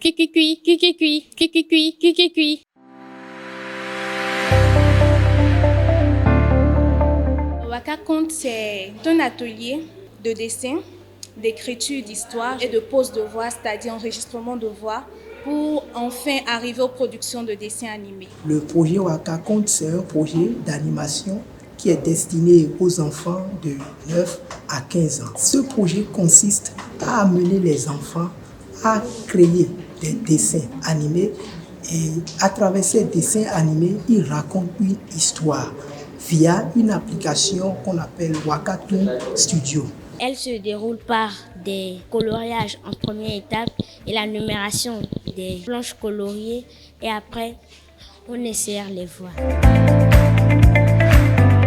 Kikikui, kikikui, kikikui, kikikui. Waka Conte, c'est un atelier de dessin, d'écriture d'histoire et de pose de voix, c'est-à-dire enregistrement de voix, pour enfin arriver aux productions de dessins animés. Le projet Waka Conte, c'est un projet d'animation qui est destiné aux enfants de 9 à 15 ans. Ce projet consiste à amener les enfants à créer des dessins animés et à travers ces dessins animés, ils racontent une histoire via une application qu'on appelle Wakatoon Studio. Elle se déroule par des coloriages en première étape et la numération des planches coloriées et après on insère les voix.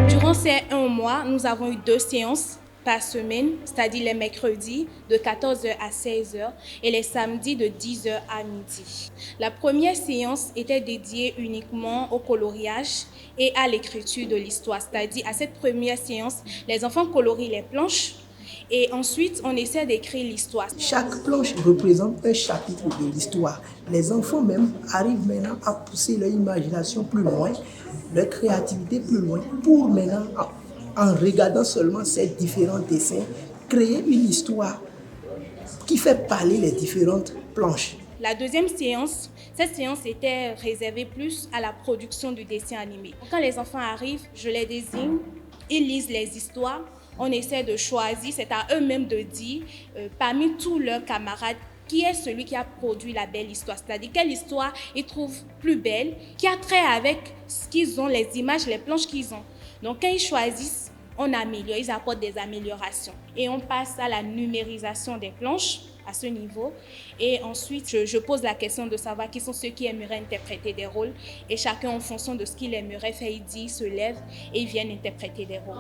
Durant ces 1 mois, nous avons eu 2 séances par semaine, c'est-à-dire les mercredis de 14h à 16h et les samedis de 10h à midi. La première séance était dédiée uniquement au coloriage et à l'écriture de l'histoire, c'est-à-dire à cette première séance, les enfants colorient les planches et ensuite on essaie d'écrire l'histoire. Chaque planche représente un chapitre de l'histoire. Les enfants même arrivent maintenant à pousser leur imagination plus loin, leur créativité plus loin, pour maintenant, en regardant seulement ces différents dessins, créer une histoire qui fait parler les différentes planches. La deuxième séance, cette séance était réservée plus à la production du dessin animé. Quand les enfants arrivent, je les désigne, ils lisent les histoires, on essaie de choisir, c'est à eux-mêmes de dire, parmi tous leurs camarades, qui est celui qui a produit la belle histoire, c'est-à-dire quelle histoire ils trouvent plus belle, qui a trait avec ce qu'ils ont, les images, les planches qu'ils ont. Donc quand ils choisissent, on améliore, ils apportent des améliorations. Et on passe à la numérisation des planches à ce niveau. Et ensuite, je pose la question de savoir qui sont ceux qui aimeraient interpréter des rôles. Et chacun, en fonction de ce qu'il aimerait faire, il dit, il se lève et il vient interpréter des rôles.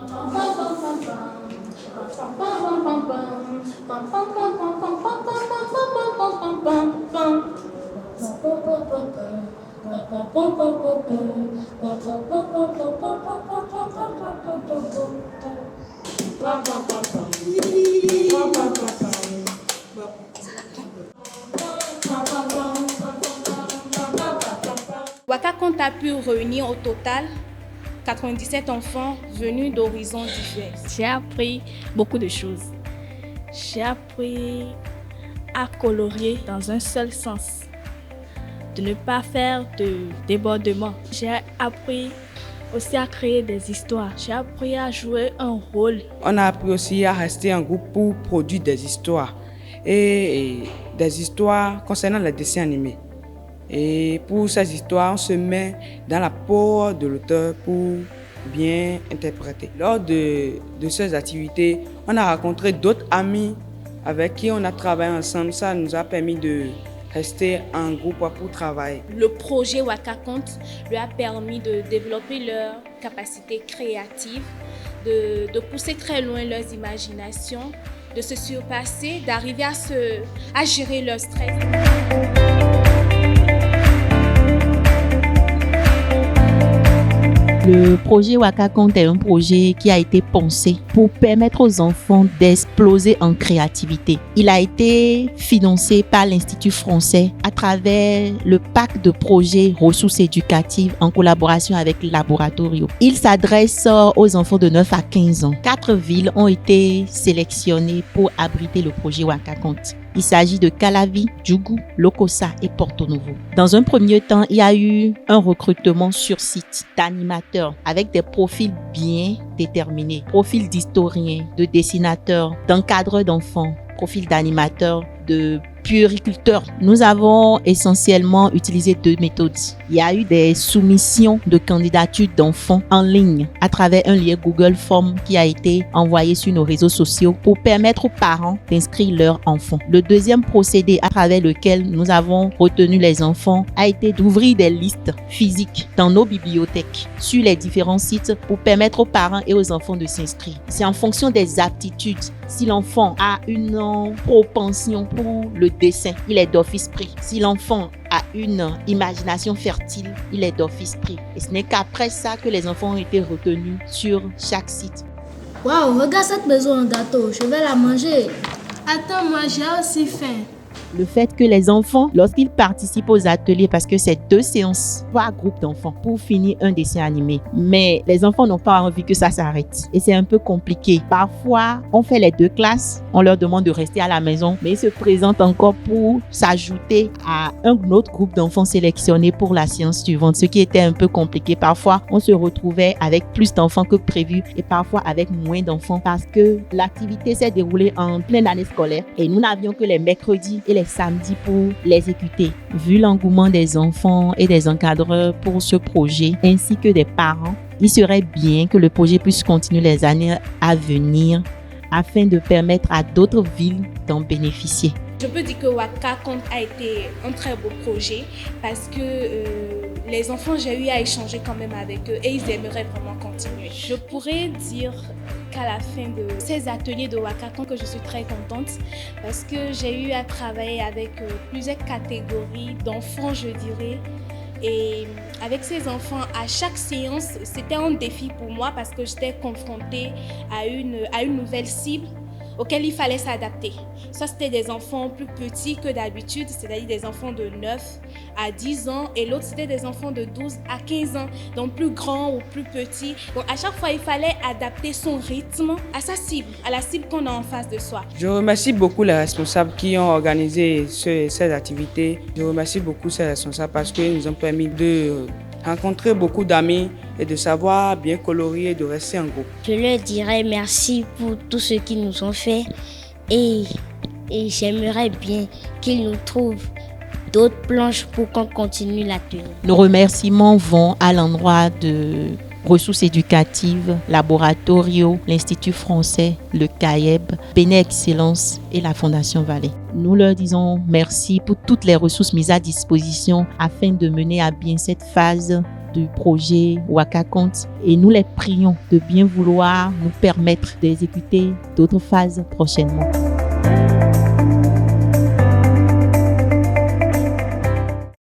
Waka Conte a pu réunir au total 97 enfants venus d'horizons divers. J'ai appris beaucoup de choses. J'ai appris à colorier dans un seul sens, de ne pas faire de débordement. J'ai appris aussi à créer des histoires. J'ai appris à jouer un rôle. On a appris aussi à rester en groupe pour produire des histoires et des histoires concernant les dessins animés. Et pour ces histoires, on se met dans la peau de l'auteur pour bien interpréter. Lors de ces activités, on a rencontré d'autres amis avec qui on a travaillé ensemble. Ça nous a permis de rester en groupe pour travailler. Le projet Waka Conte lui a permis de développer leurs capacités créatives, de pousser très loin leurs imaginations, de se surpasser, d'arriver à gérer leur stress. Le projet Waka Conte est un projet qui a été pensé pour permettre aux enfants d'exploser en créativité. Il a été financé par l'Institut français à travers le pack de projets ressources éducatives en collaboration avec Laboratorio. Il s'adresse aux enfants de 9 à 15 ans. 4 villes ont été sélectionnées pour abriter le projet Waka Conte. Il s'agit de Calavi, Djougou, Lokossa et Porto Novo. Dans un premier temps, il y a eu un recrutement sur site d'animateurs avec des profils bien déterminés. Profil d'historiens, de dessinateurs, d'encadreurs d'enfants, profil d'animateurs, de puériculteurs. Nous avons essentiellement utilisé 2 méthodes. Il y a eu des soumissions de candidatures d'enfants en ligne à travers un lien Google Form qui a été envoyé sur nos réseaux sociaux pour permettre aux parents d'inscrire leurs enfants. Le deuxième procédé à travers lequel nous avons retenu les enfants a été d'ouvrir des listes physiques dans nos bibliothèques sur les différents sites pour permettre aux parents et aux enfants de s'inscrire. C'est en fonction des aptitudes. Si l'enfant a une propension pour le dessin, il est d'office pris. Si l'enfant a une imagination fertile, il est d'office pris. Et ce n'est qu'après ça que les enfants ont été retenus sur chaque site. Waouh, regarde cette maison en gâteau, je vais la manger. Attends, moi j'ai aussi faim. le fait que les enfants, lorsqu'ils participent aux ateliers, parce que c'est 2 séances par groupe d'enfants pour finir un dessin animé, mais les enfants n'ont pas envie que ça s'arrête et c'est un peu compliqué. Parfois, on fait les 2 classes, on leur demande de rester à la maison, mais ils se présentent encore pour s'ajouter à un autre groupe d'enfants sélectionnés pour la séance suivante, ce qui était un peu compliqué. Parfois, on se retrouvait avec plus d'enfants que prévu et parfois avec moins d'enfants parce que l'activité s'est déroulée en pleine année scolaire et nous n'avions que les mercredis et les samedis pour l'exécuter. Vu l'engouement des enfants et des encadreurs pour ce projet ainsi que des parents, il serait bien que le projet puisse continuer les années à venir afin de permettre à d'autres villes d'en bénéficier. Je peux dire que Waka Compte a été un très beau projet parce que les enfants, j'ai eu à échanger quand même avec eux et ils aimeraient vraiment continuer. Je pourrais dire qu'à la fin de ces ateliers de Waka Compte que je suis très contente parce que j'ai eu à travailler avec plusieurs catégories d'enfants, je dirais. Et avec ces enfants, à chaque séance, c'était un défi pour moi parce que j'étais confrontée à une nouvelle cible auquel il fallait s'adapter. Ça, c'était des enfants plus petits que d'habitude, c'est-à-dire des enfants de 9 à 10 ans et l'autre, c'était des enfants de 12 à 15 ans, donc plus grands ou plus petits. Donc, à chaque fois, il fallait adapter son rythme à sa cible, à la cible qu'on a en face de soi. Je remercie beaucoup les responsables qui ont organisé ces activités. Je remercie beaucoup ces responsables parce qu'ils nous ont permis de rencontrer beaucoup d'amis et de savoir bien colorier et de rester en groupe. Je leur dirais merci pour tout ce qu'ils nous ont fait et j'aimerais bien qu'ils nous trouvent d'autres planches pour qu'on continue l'atelier. Nos remerciements vont à l'endroit de Ressources éducatives, Laboratorio, l'Institut français, le CAEB, Béné Excellence et la Fondation Vallée. Nous leur disons merci pour toutes les ressources mises à disposition afin de mener à bien cette phase du projet Waka Compte et nous les prions de bien vouloir nous permettre d'exécuter d'autres phases prochainement.